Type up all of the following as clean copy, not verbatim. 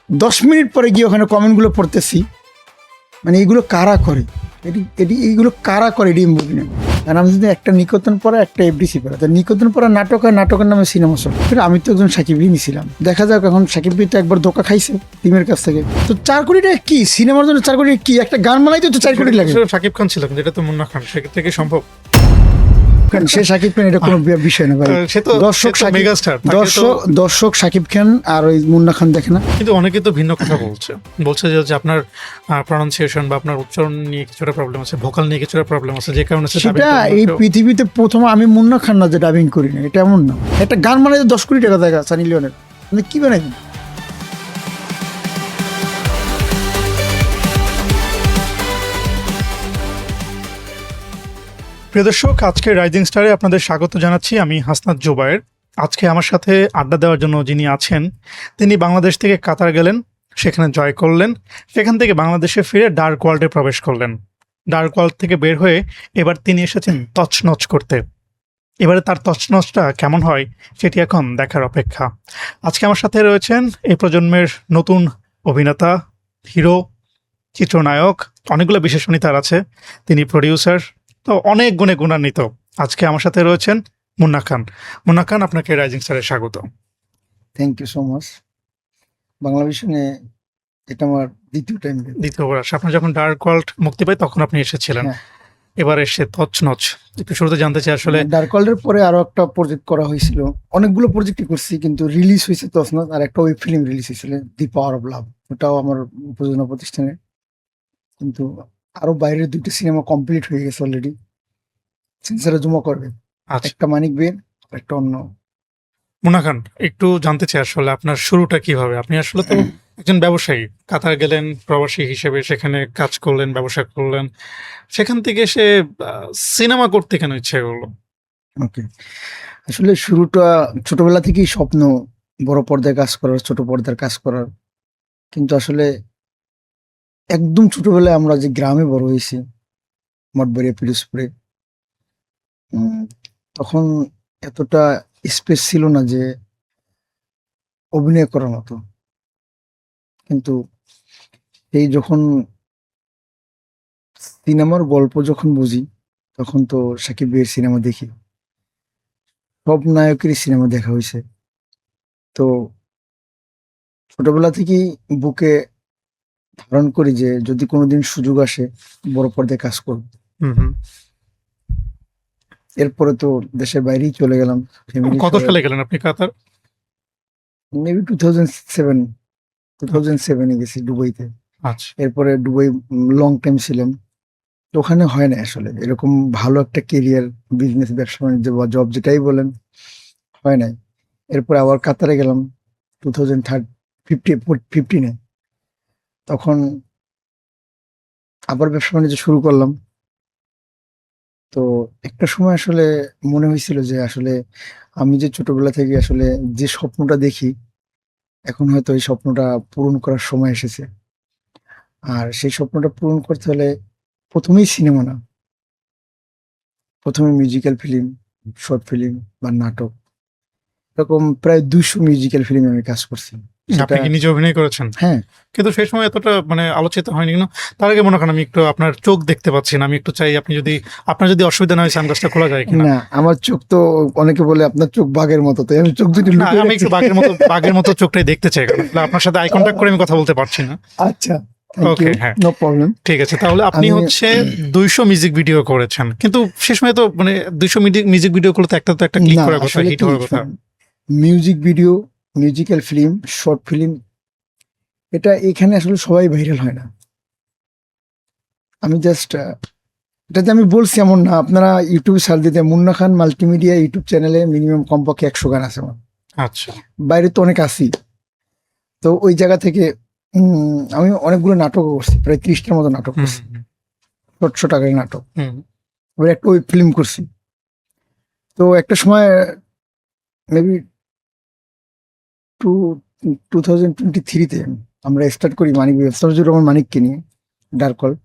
10 minute পরে গিয়ে ওখানে কমেন্টগুলো পড়তেছি, মানে এইগুলো কারা করে, এইগুলো কারা করে এটি বুঝি না। কারণ আমি যদি একটা নিকেতন পড়া একটা এফডিসি পড়া, নিকেতন পড়া নাটক আর নাটকের নামে সিনেমা শো। আমি তো একজন সাকিবই নিছিলাম, দেখা যাক এখন সাকিব তো একবার ধোকা খাইছে টিমের কাছ থেকে। তো 4 কোটি টাকা কি সিনেমার জন্য 4 কোটি কি একটা গান বানাইতে তো 4 কোটি লাগে। সাকিব খান ছিল কিন্তু এটা তো মুন্না খান, সেক্ষেত্রে কি সম্ভব? সে সাকিব খান এটা কোনো বিষয় না ভাই। দর্শক সাকিব খান আর ওই মুন্না খান দেখে না। কিন্তু অনেকে তো ভিন্ন কথা বলছে যে আপনার প্রনাউন্সিয়েশন বা আপনার উচ্চারণ নিয়ে কিছুটা প্রবলেম আছে, ভোকাল নিয়ে কিছুটা প্রবলেম আছে, যে কারণে সেটা এই পৃথিবীতে প্রথম আমি মুন্না খান না যে ডাবিং করি না, এটা এমন না। একটা গান বানাইতে 10 কোটি টাকা দেখা সানি লিওনের, মানে কি বানাই। প্রিয় দর্শক, আজকে রাইজিং স্টারে আপনাদের স্বাগত জানাচ্ছি। আমি হাসনাত জোবায়ের। আজকে আমার সাথে আড্ডা দেওয়ার জন্য যিনি আছেন, তিনি বাংলাদেশ থেকে কাতার গেলেন, সেখানে জয় করলেন, সেখান থেকে বাংলাদেশে ফিরে ডার্ক ওয়ার্ল্ডে প্রবেশ করলেন। ডার্ক ওয়ার্ল্ড থেকে বের হয়ে এবার তিনি এসেছেন তছনছ করতে। এবারে তার তছনছটা কেমন হয় সেটি এখন দেখার অপেক্ষা। আজকে আমার সাথে রয়েছেন এই প্রজন্মের নতুন অভিনেতা, হিরো, চিত্রনায়ক, অনেকগুলো বিশেষণী তার আছে। তিনি প্রডিউসার, তো অনেক গুণে গুণান্বিত। আজকে আমার সাথে রয়েছেন মুন্না খান। মুন্না খান, আপনাকে রাইজিং স্টারে স্বাগত। Thank you so much. Bangla ভিশনে এটা আমার দ্বিতীয়বার আসে। আপনার যখন ডার্ক ওয়ার্ল্ড মুক্তি পায় তখন আপনি এসেছিলেন, এবার এসে তছনছ। একটু শুরুতে জানতে চাই আসলে ডার্ক ওয়ার্ল্ডের পরে আরো একটা প্রজেক্ট করা হয়েছিল, অনেকগুলো প্রজেক্টই করছি, কিন্তু রিলিজ হয়েছে তছনছ। আর একটা ওয়েব ফিল্ম রিলিজ হয়েছিল দি পাওয়ার অফ লাভ, ওটাও আমার প্রযোজনা প্রতিষ্ঠানে। কিন্তু আরো বাইরের 2টি সিনেমা কমপ্লিট হয়ে গেছে অলরেডি, সেন্সারে জমা করবে। একটা মানিক বের, একটা অন্য। মুন্না খান, একটু জানতে চাই আসলে আপনার শুরুটা কিভাবে? আপনি আসলে তো একজন ব্যবসায়ী, কাতার গেলেন প্রবাসী হিসেবে, সেখানে কাজ করলেন, ব্যবসা করলেন, সেখান থেকে সে সিনেমা করতে কেন ইচ্ছে করলো? ওকে, আসলে শুরুটা ছোটবেলা থেকেই স্বপ্ন, বড় পর্দায় কাজ করার, ছোট পর্দার কাজ করার। কিন্তু আসলে একদম ছোটবেলায় আমরা যে গ্রামে বড় হয়েছি, মঠবাড়িয়া, পিরোজপুরে, তখন এতটা স্পেস ছিল না যে অভিনয় করার মতো। কিন্তু এই যখন সিনেমার গল্প যখন বুঝি, তখন তো সাকিব ভাইয়ের সিনেমা দেখি, সব নায়কেরই সিনেমা দেখা হয়েছে। তো ছোটবেলা থেকেই বুকে ধারণ করি যে যদি কোনোদিন সুযোগ আসে বড় পর্দায় কাজ করব। এরপরে তো দেশের বাইরেই চলে গেলাম। কত সালে গেলেন আপনি কাতার? মেবি 2007 গেছি দুবাইতে। আচ্ছা। এরপরে দুবাই লং টাইম ছিলাম। ওখানে হয় না আসলে এরকম ভালো একটা কেরিয়ার, বিজনেস, ব্যবসা বাণিজ্য বা জব যেটাই বলেন, হয় নাই। এরপরে আবার কাতারে গেলাম 2015 তখন আবার ব্যবসা বাণিজ্য শুরু করলাম। তো একটা সময় আসলে মনে হয়েছিল যে আসলে আমি যে ছোটবেলা থেকে আসলে যে স্বপ্নটা দেখি, এখন হয়তো এই স্বপ্নটা পূরণ করার সময় এসেছে। আর সেই স্বপ্নটা পূরণ করতে হলে প্রথমেই সিনেমা না, প্রথমে মিউজিক্যাল ফিল্ম, শর্ট ফিল্ম বা নাটক, এরকম প্রায় 200 মিউজিক্যাল ফিল্মে আমি কাজ করছি। আপনি কি নিজে অভিনয় করেছেন? হ্যাঁ, কিন্তু সেই সময় এতটা মানে আলোচিত হয়নি কেন? তার আগে মনে করেন আমি একটু আপনার চোখ দেখতে পাচ্ছি না, আমি একটু চাই আপনি যদি, আপনার যদি অসুবিধা না হয় সানগ্লাসটা খোলা যায় কিনা? না, আমার চোখ তো অনেকে বলে আপনার চোখ বাঘের মতো, তাই আমি চোখ দুটি লুকিয়ে আমি একটু বাঘের মতো চোখটাই দেখতে চাই, কারণ আপনার সাথে আই কন্টাক্ট করে আমি কথা বলতে পারছি না। আচ্ছা, ওকে, হ্যাঁ, নো প্রবলেম। ঠিক আছে। তাহলে আপনি হচ্ছে 200 মিউজিক ভিডিও করেছেন, কিন্তু শেষ সময় তো মানে 200 মিউজিক ভিডিও করলে তো একটা ক্লিক করার কথা, হিট হওয়ার কথা। Music video, musical film, short film, এটা এখানে আসলে সবাই ভাইরাল হয় না। আমি জাস্ট এটাতে আমি বলছি এমন না, আপনারা ইউটিউবে সার্চ দিতে মুন্না খান মাল্টিমিডিয়া ইউটিউব চ্যানেলে মিনিমাম কমপক্ষে 100 গান আছে আমার। আচ্ছা। বাইরে তো অনেক আসি, তো ওই জায়গা থেকে আমি অনেকগুলো নাটকও করছি, প্রায় 30টার মতো নাটক করছি, ছোট আকারের নাটক। এবার একটা ওই ফিল্ম করছি। তো একটা সময় মেবি 2023-তে আমরা স্টার্ট করি মানিককে নিয়ে ডার্ক ওয়ার্ল্ড।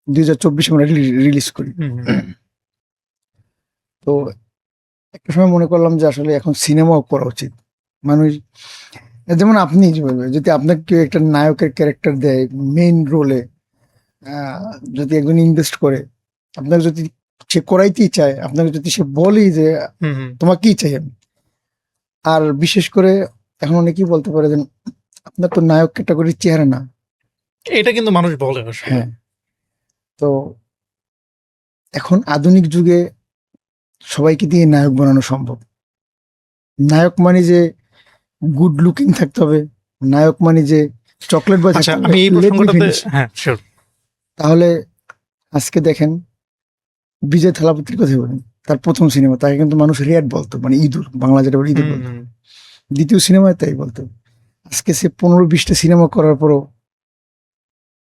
2024 আমরা রিলিজ করি। তো একটা সময় মনে করলাম যে আসলে এখন সিনেমাও করা উচিত। মানুষ যেমন আপনি যে বলবেন, যদি আপনাকে কেউ একটা নায়কের ক্যারেক্টার দেয় মেইন রোলে, যদি একজন ইনভেস্ট করে, আপনাকে যদি সে করাইতেই চায়, আপনাকে যদি সে বলি যে হুম হুম। তোমার কি চাই আমি, আর বিশেষ করে এখন অনেকেই বলতে পারে যে আপনার তো নায়ক ক্যাটাগরির চেহারা না। এটা কিন্তু মানুষ বলে আসলে। হ্যাঁ, তো এখন আধুনিক যুগে সবাইকে দিয়ে নায়ক বানানো সম্ভব। নায়ক মানে যে গুড লুকিং থাকতে হবে, নায়ক মানে যে চকলেট বয় আচ্ছা, থাকতে আমি হবে, এই let me প্রসঙ্গটাতে finish। হ্যাঁ শিওর। তাহলে আজকে দেখেন বিজয় থালাপতির কথা বলেন, তার প্রথম সিনেমা তাকে কিন্তু মানুষ রেড বলতো, মানে ইঁদুর, বাংলা যেটা বলে ইঁদুর হুম বলতো। হুম। দ্বিতীয় সিনেমায় তাই বলতো। আজকে সে 15-20টা সিনেমা করার পরও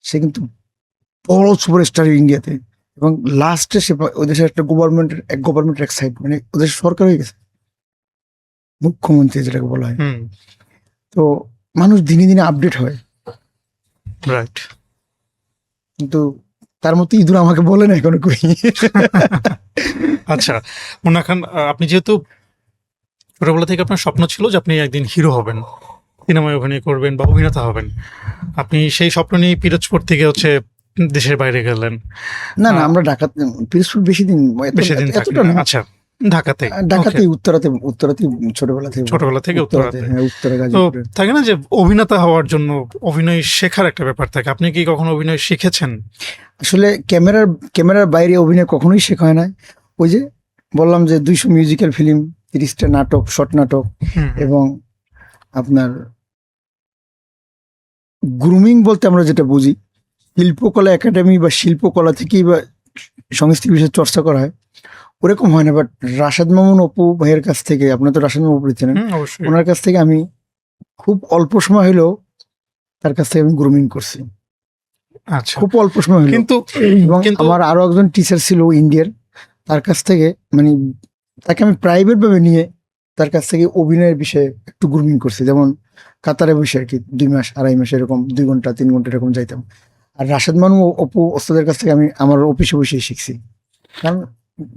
সে কিন্তু বড় সুপারস্টার ইন্ডিয়াতে, এবং লাস্টে সে ওই দেশের একটা গভর্নমেন্টের এক সাইড, মানে ওদের সরকার হয়ে গেছে, মুখ্যমন্ত্রী যেটাকে বলা হয়। হুম। তো মানুষ দিনে দিনে আপডেট হয়, রাইট। কিন্তু তার মতো ইঁদুর আমাকে বলে না এখনো কই। আচ্ছা, মুন্না খান, আপনি যেহেতু ছোটবেলা থেকে আপনার স্বপ্ন ছিল যে আপনি একদিন হিরো হবেন, সিনেমায় অভিনয় করবেন বা অভিনেতা হবেন, আপনি সেই স্বপ্ন নিয়ে পিরোজপুর থেকে হচ্ছে দেশের বাইরে গেলেন। না না, আহ, আমরা পিরোজপুর বেশি দিন বেশি দিন এতটা থাকলেন না। আচ্ছা, ঢাকাতে। ঢাকাতে ওকে, উত্তরাতে ছোটবেলা থেকে বড়। ছোটবেলা থেকে উত্তরাতে, উত্তরাতে। হ্যাঁ, উত্তরা তো গাজীপুরে। থাকে না যে অভিনেতা হওয়ার জন্য অভিনয় শেখার একটা ব্যাপার থাকে, আপনি কি কখনো অভিনয় শিখেছেন? আসলে ক্যামেরার বাইরে অভিনয় কখনোই শেখা হয় না। ওই যে বললাম যে 200 মিউজিক্যাল ফিল্ম, 30টা নাটক, শর্ট নাটক, হুম হুম। এবং আপনার গ্রুমিং বলতে আমরা যেটা বুঝি, শিল্পকলা একাডেমি বা শিল্পকলা থেকেই বা সংস্কৃতি বিষয়ে চর্চা করা হয়, ওরকম হয় না। বাট রাশেদ মামুন অপু ভাইয়ের কাছ থেকে, আপনার তো রাশেদ মামুন চেনেন, হুম, অবশ্যই। ওনার কাছ থেকে আমি খুব অল্প সময় হলেও তার কাছ থেকে আমি গ্রুমিং করছি, আচ্ছা, খুব অল্প সময় হলো। কিন্তু এবং কিন্তু আমার আরো একজন টিচার ছিল ইন্ডিয়ার, তার কাছ থেকে মানে তাকে আমি প্রাইভেট ভাবে নিয়ে তার কাছ থেকে অভিনয়ের বিষয়ে একটু গ্রুমিং করছি। যেমন কাতারে বসে আর কি 2 মাস 2.5 মাস এরকম 2 ঘন্টা 3 ঘন্টা এরকম যাইতাম। আর রাশেদ মানু অপু ওস্তাদের কাছ থেকে আমি আমার অফিসে বসে শিখছি, কারণ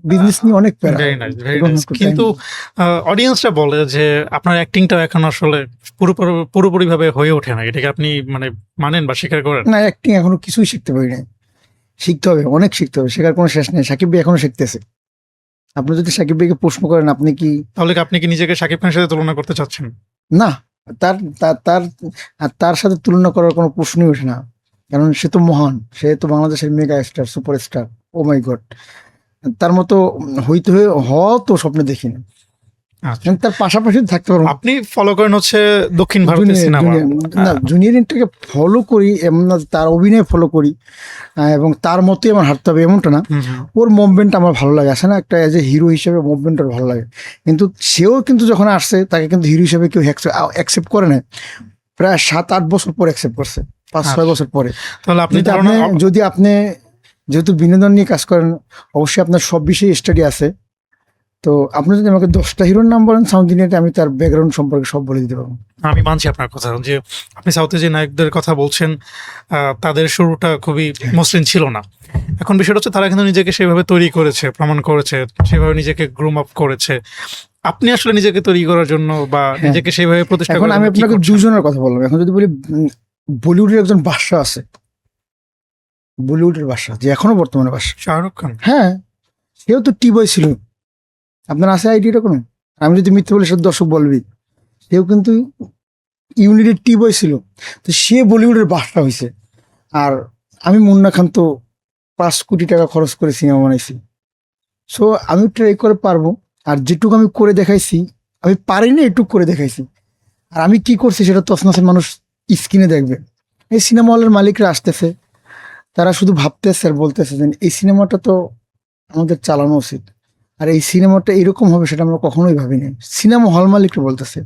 বিজনেস নিয়ে অনেক প্যারা। ভেরি নাইস, ভেরি এরকম নাইস। একটা কিন্তু time- অডিয়েন্সটা বলে যে আপনার অ্যাক্টিংটা এখন আসলে পুরোপুরি ভাবে হয়ে ওঠে না, এটাকে আপনি মানে মানেন বা স্বীকার করেন? না, অ্যাক্টিং এখনো কিছুই শিখতে পারি নাই। শিখতে হবে, অনেক শিখতে হবে, শেখার কোনো শেষ নেই। সাকিব ভাই এখনো শিখতেছে। আপনি যদি সাকিব ভাইকে প্রশ্ন করেন আপনি কি, তাহলে কি আপনি কি নিজেকে শাকিব খানের সাথে তুলনা করতে চাচ্ছেন? না, তার তার তার আর তার সাথে তুলনা করার কোনো প্রশ্নই ওঠে না, কারণ সে তো মহান, সে তো বাংলাদেশের মেগা স্টার, সুপারস্টার। ও মাই গড, তার মতো হওয়া তো স্বপ্নে দেখিনি। আচ্ছা, তার পাশাপাশি থাকতে পারবো। আপনি ফলো করেন হচ্ছে দক্ষিণ ভারতের সিনেমা। না, জুনিয়র এনটাকে ফলো করি এমন না, তার অভিনয় ফলো করি, এবং তার মতোই আমার হাঁটতে হবে এমনটা না। ওর মুভমেন্ট আমার ভালো লাগে, আসে না একটা এজ এ হিরো হিসেবে মুভমেন্ট ওর ভালো লাগে। কিন্তু সেও কিন্তু যখন আসছে তাকে কিন্তু হিরো হিসেবে কেউ অ্যাকসেপ্ট করে না, প্রায় 7-8 বছর পরে অ্যাকসেপ্ট করছে, 5-6 বছর পরে। তাহলে আপনি যদি ধারণা যদি আপনি যেহেতু বিনোদন নিয়ে কাজ করেন, অবশ্যই আপনার সব বিষয়ে স্টাডি আছে। তো আপনি যদি আমাকে 10টা হিরোর নাম বলেন সাউথ ইন্ডিয়াতে, আমি তার ব্যাকগ্রাউন্ড সম্পর্কে সব বলে দিতে পারবো। আমি মানছি আপনার কথা যে আপনি সাউথে যে নায়কদের কথা বলছেন, তাদের শুরুটা খুবই মসৃণ ছিল না। এখন বিষয়টা হচ্ছে তারা কিন্তু নিজেকে সেভাবে তৈরি করেছে, প্রমাণ করেছে, সেভাবে নিজেকে গ্রুম আপ করেছে। আপনি আসলে নিজেকে তৈরি করার জন্য বা হ্যাঁ। নিজেকে সেভাবে প্রতিষ্ঠা এখন করার আমি জন্য কি আপনাকে করছেন? দুজনের কথা বললাম। এখন যদি বলি বলিউডের একজন বাদশা আছে, বলিউডের বাদশা যে এখনো বর্তমানে বাদশা, শাহরুখ খান। হ্যাঁ, সেও তো টি বয় ছিল। আপনার আছে আইডিয়াটা কোনো? আমি যদি মিথ্যে বলি সেটা দর্শক বলবি। সেও কিন্তু ইউনিটের টি বয় ছিল, তো সে বলিউডের বাদশা হয়েছে। আর আমি মুন্না খান তো 5 কোটি টাকা খরচ করে সিনেমা বানাইছি। সো আমি ট্রাই করে পারবো, আর যেটুকু আমি করে দেখাইছি, আমি পারিনি এটুকু করে দেখাইছি। আর আমি কি করছি সেটা তছনছের মানুষ স্ক্রিনে দেখবে। এই সিনেমা হলের মালিকরা আসতেছে, তারা শুধু ভাবতেছে আর বলতেছে যে এই সিনেমাটা তো আমাদের চালানো উচিত, আর এই সিনেমাটা এরকম হবে সেটা আমরা কখনোই ভাবিনি। সিনেমা হল মালিকরা বলতেছে।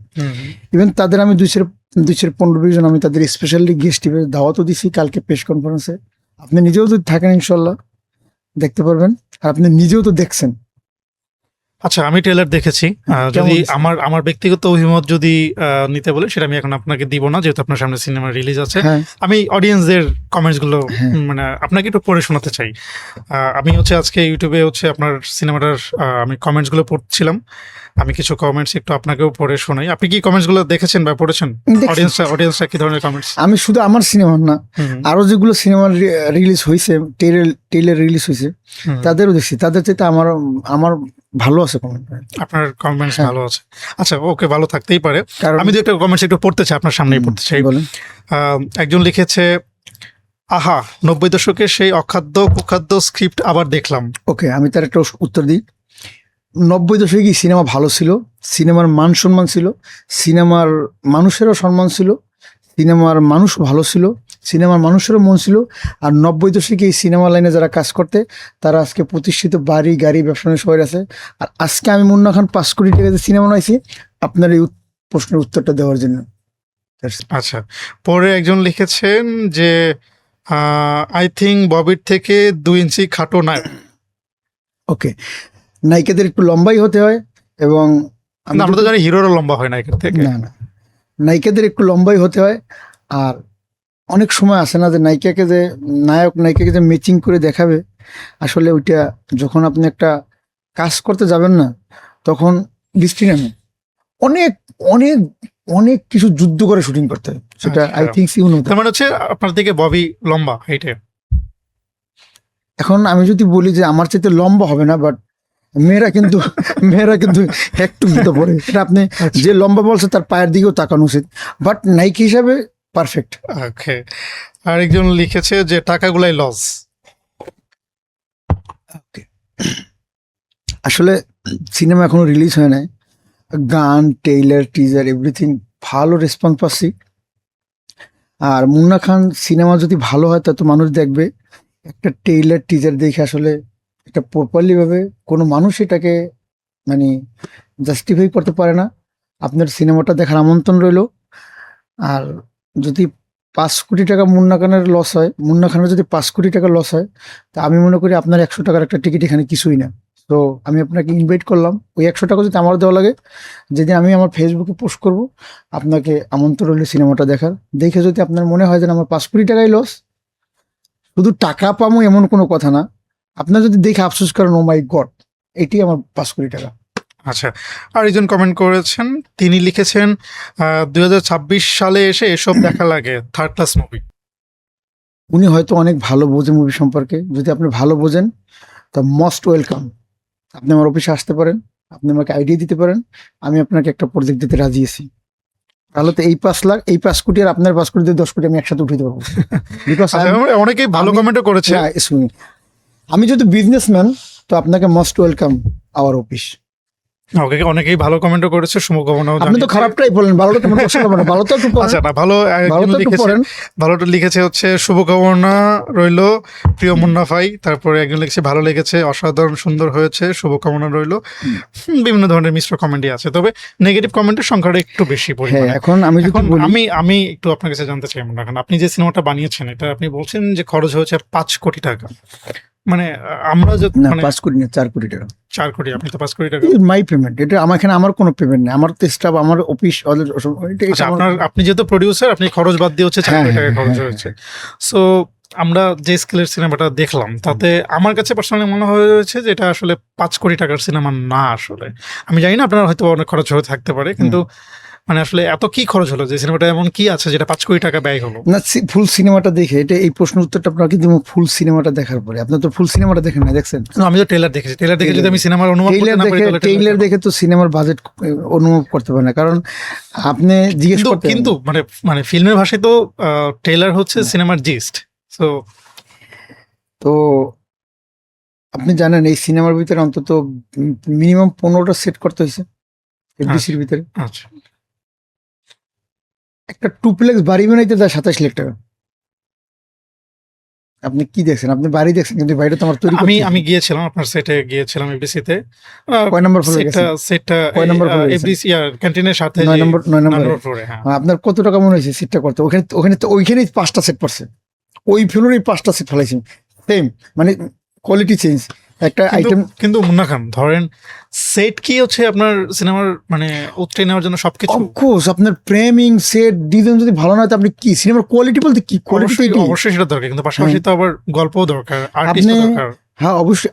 ইভেন তাদের আমি 215 জন আমি তাদের স্পেশালি গেস্ট হিসেবে দাওয়াতও দিছি কালকে প্রেস কনফারেন্সে। আপনি নিজেও যদি থাকেন ইনশাল্লাহ দেখতে পারবেন, আর আপনি নিজেও তো দেখছেন। আচ্ছা, আমি ট্রেলার দেখেছি। কেমন যদি হয়েছে? আমার ব্যক্তিগত অভিমত যদি নিতে বলে, সেটা আমি এখন আপনাকে দিব না, যেহেতু আপনার সামনে সিনেমা রিলিজ আছে। হ্যাঁ আমি অডিয়েন্সদের কমেন্টস গুলো হ্যাঁ মানে আপনাকে একটু পড়ে শোনাতে চাই। আমি হচ্ছে আজকে ইউটিউবে হচ্ছে আপনার সিনেমাটার আমি কমেন্টস গুলো পড়ছিলাম। আমি কিছু কমেন্টস একটু আপনাকেও পড়ে শোনাই। আপনি কি কমেন্টস গুলো দেখেছেন বা পড়েছেন? দেখছি। অডিয়েন্সরা কি ধরনের কমেন্টস? আমি শুধু আমার সিনেমা না, আরো যেগুলো সিনেমা রিলিজ হয়েছে, টেইলার রিলিজ হয়েছে, তাদেরও দেখছি। তাদের চাইতে আমার আমার ভালো আছে কমেন্ট। আপনার কমেন্টস হ্যাঁ। ভালো আছে। আচ্ছা, ওকে, ভালো থাকতেই পারে। কারণ আমি দু একটা কমেন্টস একটু পড়তে চাই, আপনার সামনেই পড়তে চাই। বলেন। একজন লিখেছে, আহা, 90 দশকের সেই অখাদ্য কুখাদ্য স্ক্রিপ্ট আবার দেখলাম। ওকে, আমি তার একটা উত্তর দিই। 90 দশকে কি সিনেমা ভালো ছিল, সিনেমার মান সম্মান ছিল, সিনেমার মানুষেরও সম্মান ছিল, সিনেমার মানুষ ভালো ছিল, সিনেমার মানুষেরও মন ছিল। আর 90 দশকে এই সিনেমা লাইনে যারা কাজ করতে, তারা আজকে প্রতিষ্ঠিত বাড়ি গাড়ি ব্যবসা নিয়ে সবাই আছে। আর আজকে আমি মুন্না খান 5 কোটি টাকাতে সিনেমা বানাইছি আপনার এই প্রশ্নের উত্তরটা দেওয়ার জন্য। আচ্ছা, পরে একজন লিখেছেন যে আই থিঙ্ক ববির থেকে 2 ইঞ্চি খাটো না। ওকে, নায়িকাদের একটু লম্বাই হতে হয়, এবং আমি আমরা তো জানি হিরোরও লম্বা হয় না এখান থেকে। না না, নায়িকাদের একটু লম্বাই হতে হয়। আর অনেক সময় আসে না যে নায়িকাকে যে নায়িকাকে যে ম্যাচিং করে দেখাবে, আসলে ওইটা যখন আপনি একটা কাজ করতে যাবেন না, তখন বৃষ্টি নামে অনেক অনেক অনেক কিছু যুদ্ধ করে শুটিং করতে হয়। সেটা আচ্ছা। I think you know. তার মানে হচ্ছে আপনার থেকে ববি লম্বা হাইটে। এখন আমি যদি বলি যে আমার চাইতে লম্বা হবে না, বাট মেয়েরা কিন্তু মেয়েরা কিন্তু একটু মতো পড়ে, সেটা আপনি যে লম্বা বলছে তার পায়ের দিকেও তাকানো উচিত। বাট নায়িকা হিসাবে পারফেক্ট। ওকে, আরেকজন লিখেছে যে টাকাগুলাই লস। আসলে সিনেমা এখনো রিলিজ হয় নাই, গান টেইলার টিজার এভরিথিং ভালো রেসপন্স পাচ্ছি। আর মুন্না খান সিনেমা যদি ভালো হয় তা তো মানুষ দেখবে। একটা টেইলার টিজার দেখে আসলে এটা প্রপারলি ভাবে কোনো মানুষ এটাকে মানে জাস্টিফাই করতে পারে না। আপনার সিনেমাটা দেখার আমন্ত্রণ রইলো। আর যদি 5 কোটি টাকা মুন্না খানের লস হয়, মুন্না খানের যদি 5 কোটি টাকা লস হয়, তা আমি মনে করি আপনার 100 টাকার একটা টিকিট এখানে কিছুই না। তো আমি আপনাকে ইনভাইট করলাম, ওই 100 টাকা যদি আমার দেওয়া লাগে, যেদিন আমি আমার ফেসবুকে পোস্ট করব, আপনাকে আমন্ত্রণ রইল সিনেমাটা দেখার। দেখে যদি আপনার মনে হয় যে আমার 5 কোটি টাকাই লস, শুধু টাকা পাবো এমন কোনো কথা না, আপনার যদি দেখে আফসোস করেন ও মাই গড, এটি আমার 5 কোটি টাকা। আচ্ছা, আরেকজন কমেন্ট করেছেন, তিনি লিখেছেন 2026 সালে এসে এসব দেখা লাগে, থার্ড ক্লাস মুভি। উনি হয়তো অনেক ভালো বোঝে মুভি সম্পর্কে। যদি আপনি ভালো বোঝেন, তা মোস্ট ওয়েলকাম। আপনি আমার অফিসে আসতে পারেন, আপনি আমাকে আইডিয়া দিতে পারেন, আমি আপনাকে একটা প্রজেক্ট দিতে রাজি আছি। তাহলে তো এই 5 লাখ, এই 5 কোটি আর আপনার 5 কোটি দিয়ে 10 কোটি আমি একসাথে উঠাতে পারবো। বিকজ অনেকেই ভালো কমেন্টও করেছে। আমি যদি বিজনেসম্যান, তো আপনাকে মোস্ট ওয়েলকাম আওয়ার অফিস। ওকে, অনেকেই ভালো কমেন্টও করেছে, শুভকামনাও আপনি তো জানিয়েছে। খারাপটাই বলেন, ভালোটা তেমন পছন্দ করেন না, ভালো তো একটু পড়েন। আচ্ছা, না, ভালো ভালো তো একটু লিখেছে, পড়েন। ভালোটা লিখেছে হচ্ছে শুভকামনা রইলো প্রিয় মুন্না ভাই। তারপরে একজন লিখেছে ভালো লেগেছে, অসাধারণ সুন্দর হয়েছে, শুভকামনা রইলো। বিভিন্ন ধরনের মিশ্র কমেন্টই আছে, তবে নেগেটিভ কমেন্টের সংখ্যাটা একটু বেশি হ্যাঁ, পরিমাণে। এখন আমি যদি এখন বলি, আমি একটু আপনার কাছে জানতে চাই মুন্না খান, আপনি যে সিনেমাটা বানিয়েছেন, এটা আপনি বলছেন যে খরচ হয়েছে 5 কোটি টাকা। মানে আমরা যে না মানে 5 কোটি না, 4 কোটি টাকা 4 কোটি, আপনি তো 5 কোটি টাকা। মাই পেমেন্ট। এটা আমার এখানে আমার কোনো পেমেন্ট নেই, আমার তো স্টাফ, আমার অফিস, আচ্ছা, আপনি যেহেতু প্রডিউসার, আপনি খরচ বাদ দিয়ে হচ্ছে 4 হ্যাঁ, কোটি টাকা হ্যাঁ, খরচ হ্যাঁ, হয়েছে। সো আমরা যে স্কেলের সিনেমাটা দেখলাম, তাতে আমার কাছে পার্সোনালি মনে হয়েছে যে এটা আসলে 5 কোটি টাকার সিনেমা না। আসলে আমি জানি না, আপনার হয়তো অনেক খরচ হয়ে থাকতে পারে, কিন্তু মানে আসলে এত কি খরচ হলো যে সিনেমাটা এমন কি আছে যেটা 5 কোটি টাকা ব্যয় হলো? না, ফুল সিনেমাটা দেখে, এটা এই প্রশ্ন উত্তরটা আপনাকে দিব ফুল সিনেমাটা দেখার পরে। আপনি তো ফুল সিনেমাটা দেখেন না, দেখছেন? না, আমি তো ট্রেলার দেখেছি, ট্রেলার দেখে যদি আমি সিনেমার অনুমান করতে ট্রেইলার না পারি, দেখে, তাহলে ট্রেইলার দেখে তো সিনেমার বাজেট অনুভব করতে পারে না, কারণ আপনি জিজ্ঞেস করতে কিন্তু মানে মানে ফিল্মের ভাষায় তো ট্রেলার হচ্ছে সিনেমার জিস্ট। সো তো আপনি জানেন এই সিনেমার ভিতরে অন্তত মিনিমাম 15টা সেট করতে হয়েছে এফডিসির ভিতরে। আচ্ছা, একটা টুপ্লেক্স বাড়ি বানাইতে যায় 27 লাখ টাকা। আপনি কি দেখছেন? আপনি বাড়ি দেখছেন, কিন্তু বাড়িটা তো আমার তৈরি করতে আমি গিয়েছিলাম, আপনার সেটে গিয়েছিলাম, এফডিসিতে। কয় নম্বর ফ্লোরে গেছেন? সেটটা কয় নম্বর ফ্লোরে গেছেন? এফডিসি ক্যান্টিনের সাথে 9 নম্বর 9 নম্বরে। ফ্লোরে। হ্যাঁ, আপনার কত টাকা মনে হয়েছে সিটটা করতে? ওখানে তো ওইখানেই 5টা সেট পড়ছে, ওই ফ্লোরেই 5টা সেট ফেলাইছি, সেম মানে কোয়ালিটি চেঞ্জ। একটা কিন্তু আইটেম। কিন্তু মুন্না খান ধরেন সেট কি হচ্ছে আপনার সিনেমার মানে উতরে নেওয়ার জন্য সবকিছু? অফকোর্স আপনার প্রেমিং সেট ডিজাইন যদি ভালো না হয় তো আপনি কি সিনেমার কোয়ালিটি বলতে কি কোয়ালিটি? অবশ্যই অবশ্যই সেটা দরকার, কিন্তু পাশাপাশি তো আবার গল্পও দরকার, আর্টিস্টও আপনি দরকার। হ্যাঁ অবশ্যই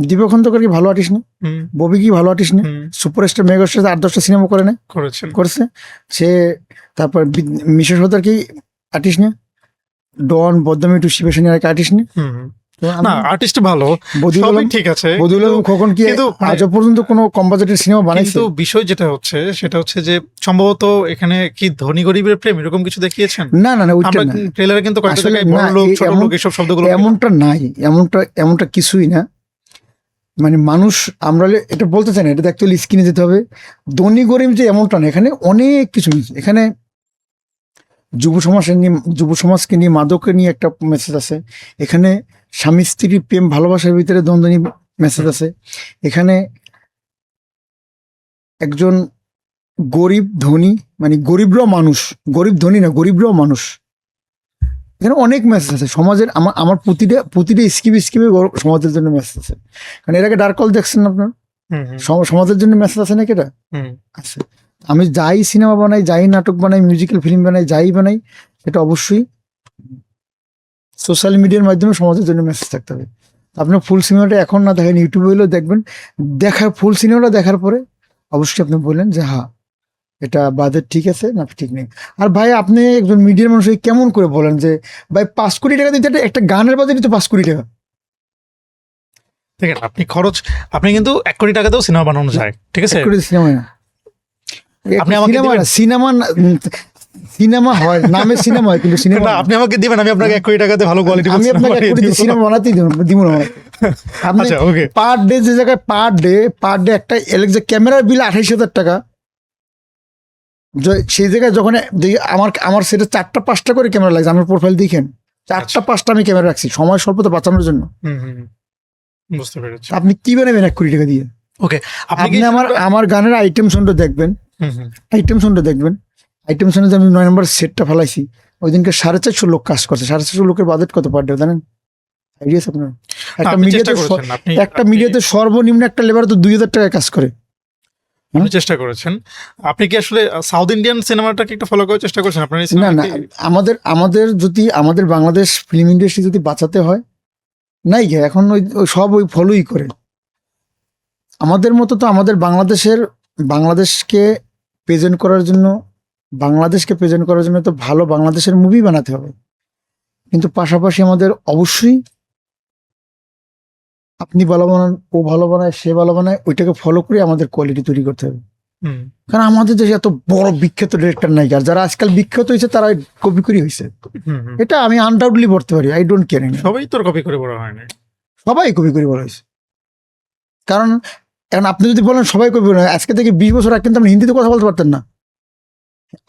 দীপক খন্দকার কি ভালো আর্টিস্ট না? হুম, ববি কি ভালো আর্টিস্ট না? হুম, সুপারস্টার মেগাস্টার 8-10টা সিনেমা করে না করেছেন। করেছে সে। তারপর মিশর সর্দার কি আর্টিস্ট না? ডন বদনামি টু শিবেশনী আর আর্টিস্ট না? হুম, হুম। তো না আর্টিস্ট ভালো, বদিউল সবই আলম, ঠিক আছে, বদিউল আলম খোকন কি কিন্তু আজ পর্যন্ত কোনো কম বাজেটের সিনেমা বানাইছে? কিন্তু বিষয় যেটা হচ্ছে সেটা হচ্ছে যে সম্ভবত এখানে কি ধনী গরিবের প্রেম এরকম কিছু দেখিয়েছেন? না না না ওইটা আমরা না, ট্রেলারে কিন্তু কয়েকটা আসলে জায়গায় বড় না, লোক এই ছোট এমন- লোক এসব শব্দগুলো এমনটা নাই, এমনটা কিছুই না। মানে মানুষ আমরা এটা বলতে চাই না, এটা দেখতে হলে স্ক্রিনে যেতে হবে। ধনী গরিব যে এমনটা না, এখানে অনেক কিছু মিশে। এখানে যুব সমাজকে নিয়ে মাদককে নিয়ে একটা মেসেজ আছে। এখানে স্বামী স্ত্রীর প্রেম ভালোবাসার ভিতরে দ্বন্দ্ব নিয়ে মেসেজ আছে। এখানে একজন গরিব ধনী, মানে গরিবরাও মানুষ, গরিব ধনী না, গরিবরাও মানুষ। এখানে অনেক মেসেজ আছে সমাজের। আমার প্রতিটা স্কিমে সমাজের জন্য মেসেজ আছে। কারণ এর আগে ডার্ক কল দেখছেন না আপনার? হুম, হুম, সমাজের জন্য মেসেজ আছে নাকি এটা? হুম, আছে। আমি যাই সিনেমা বানাই, যাই নাটক বানাই, মিউজিক্যাল ফিল্ম বানাই, যাই বানাই, এটা অবশ্যই সোশ্যাল মিডিয়ার মাধ্যমে সমাজের জন্য মেসেজ থাকতে হবে। আপনি ফুল সিনেমাটা এখন না দেখেন, ইউটিউবে হলেও দেখবেন। ফুল সিনেমাটা দেখার পরে অবশ্যই আপনি বললেন যে হ্যাঁ এটা বাজেট ঠিক আছে না ঠিক নেই। আর ভাই আপনি একজন মিডিয়ার মানুষ হয়ে কেমন করে বলেন যে ভাই 5 কোটি টাকা দিতে একটা গানের বাজেটই তো 5 কোটি টাকা? ঠিক আছে, আপনি কিন্তু 1 কোটি টাকাতেও সিনেমা বানানো যায়, ঠিক আছে? 1 কোটি সিনেমা না, আপনি আমাকে সিনেমা দিবেন? না, সিনেমা হয়, নামে সিনেমা হয় কিন্তু সিনেমা না, আপনি আমাকে দিবেন, আমি আপনাকে 1 কোটি টাকাতে ভালো কোয়ালিটি আমি আপনাকে 1 কোটি সিনেমা বানাতেই দিব না। আপনি আচ্ছা, ওকে। পার ডে যে জায়গায় পার ডে একটা এলেক্সা ক্যামেরার বিল 28,000 টাকা, সেই জায়গায় যখন দেখি আমার সেটা 4টা-5টা করে ক্যামেরা লাগছে। আমার প্রোফাইল দেখেন, 4টা-5টা আমি ক্যামেরা রাখছি সময় স্বল্পতা বাঁচানোর জন্য। হুম, হুম, হুম, বুঝতে পেরেছি। আপনি কি বানাবেন 1 কোটি টাকা দিয়ে? ওকে, আপনি কি আপনি আমার গানের আইটেম সঙ্গটা দেখবেন, হুম, হুম, আইটেম সঙ্গটা দেখবেন। আইটেম সঙ্গে যে আমি 9 নম্বর সেটটা ফেলাইছি, ওই দিনকে 450 লোক কাজ করছে। 450 লোকের বাজেট কত পার ডে জানেন? আইডিয়া আছে আপনার? একটা আপনি চেষ্টা মিডিয়াতে করেছেন, একটা মিডিয়াতে সর্বনিম্ন একটা লেবার তো 2,000 টাকায় কাজ করে। আপনি চেষ্টা করেছেন। আপনি কি আসলে সাউথ ইন্ডিয়ান সিনেমাটাকে একটু ফলো করার চেষ্টা করেছেন আপনার এই না সিনেমা না, আমাদের যদি আমাদের বাংলাদেশ ফিল্ম ইন্ডাস্ট্রি যদি বাঁচাতে হয়, নাই গে এখন ওই সব ওই ফলোই করে। আমাদের মতো তো আমাদের বাংলাদেশকে প্রেজেন্ট করার জন্য তো ভালো বাংলাদেশের মুভি বানাতে হবে। কিন্তু পাশাপাশি আমাদের অবশ্যই আপনি ভালো বানান, ও ভালো বানায়, সে ভালো বানায়, ওইটাকে ফলো করে আমাদের কোয়ালিটি তৈরি করতে হবে। হুম, কারণ আমাদের দেশে এত বড় বিখ্যাত ডিরেক্টর নাই, আর যারা আজকাল বিখ্যাত হয়েছে তারা কপি করি হয়েছে। হুম, হুম। এটা আমি আনডাউটলি বলতে পারি, আই ডোন্ট কেয়ার। সবাই তোর কপি করে বলা হয় না। সবাই কপি করে বলা হয়েছে। কারণ এখন আপনি যদি বলেন সবাই কপি করে, আজকে থেকে 20 বছর আগে কিন্তু আপনি হিন্দিতে কথা বলতে পারতেন না।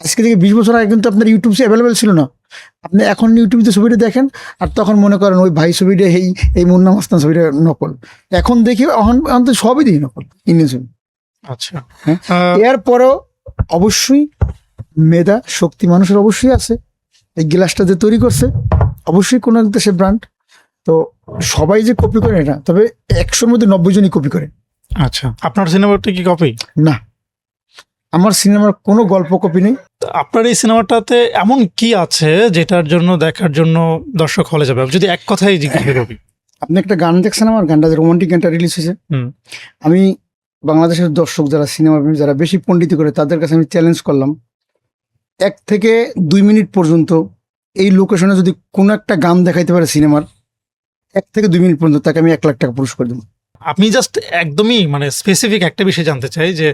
আজকে থেকে 20 বছর আগে কিন্তু আপনার ইউটিউব অ্যাভেলেবেল ছিল না। আপনি এখন ইউটিউবে ছবিটা দেখেন, আর তখন মনে করেন ওই ভাই ছবিটা এই মুন্না মাস্তান ছবিটা নকল। এখন দেখি এখন তো সবই দেখি নকল, ইন্ডিয়ান ছবি। আচ্ছা, হ্যাঁ। আহ, এরপরেও অবশ্যই মেধা শক্তি মানুষের অবশ্যই আছে। এই গ্লাসটা যে তৈরি করছে অবশ্যই কোনো এক দেশের ব্র্যান্ড। তো সবাই যে কপি করে না, তবে 100-র মধ্যে 90 জনই কপি করে। আচ্ছা, আপনার সিনেমাটা কি কপি? না, আমার সিনেমার কোনো গল্প কপি নেই। আপনার এই সিনেমাটাতে এমন কি আছে যেটার জন্য দেখার জন্য দর্শক হলে যাবে? যদি এক কথাই জিজ্ঞেস করি। আপনি একটা গান দেখছেন, আমার গানটা রোমান্টিক গানটা রিলিজ হয়েছে। হুম, আমি বাংলাদেশের দর্শক যারা সিনেমা যারা বেশি পণ্ডিতি করে তাদের কাছে আমি চ্যালেঞ্জ করলাম, 1 থেকে 2 মিনিট পর্যন্ত এই লোকেশনে যদি কোনো একটা গান দেখাইতে পারে সিনেমার, 1 থেকে 2 মিনিট পর্যন্ত তাকে আমি 1 লাখ টাকা পুরস্কার দেবো। আপনি জাস্ট একদমই মানে স্পেসিফিক একটা বিষয় জানতে চাই যে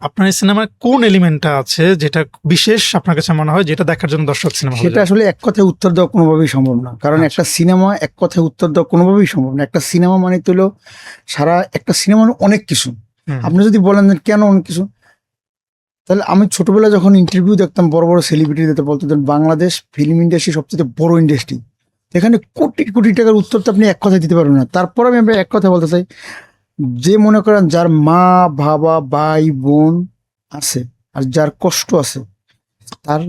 আপনার এই সিনেমায় কোন এলিমেন্টটা আছে যেটা বিশেষ আপনার কাছে মনে হয়, যেটা দেখার জন্য দর্শক সিনেমা হলে সেটা যাবে? আসলে এক কথায় উত্তর দেওয়া কোনোভাবেই সম্ভব না। কারণ আচ্ছা। একটা সিনেমা এক কথায় উত্তর দেওয়া কোনোভাবেই সম্ভব না। একটা সিনেমা মানে তো হলো একটা সিনেমা মানে অনেক কিছু। হুম, আপনি যদি বলেন যে কেন অনেক কিছু, তাহলে আমি ছোটবেলায় যখন ইন্টারভিউ দেখতাম বড় বড় সেলিব্রিটিদের, বলতো যে বাংলাদেশ ফিল্ম ইন্ডাস্ট্রি সবচেয়ে বড় ইন্ডাস্ট্রি, এখানে কোটি কোটি টাকার উত্তর তো আপনি এক কথায় দিতে পারবেন না। তারপর আমি এক কথা বলতে চাই, যে মনে করেন যার মা বাবা ভাই বোন আছে আর যার কষ্ট আছে, তার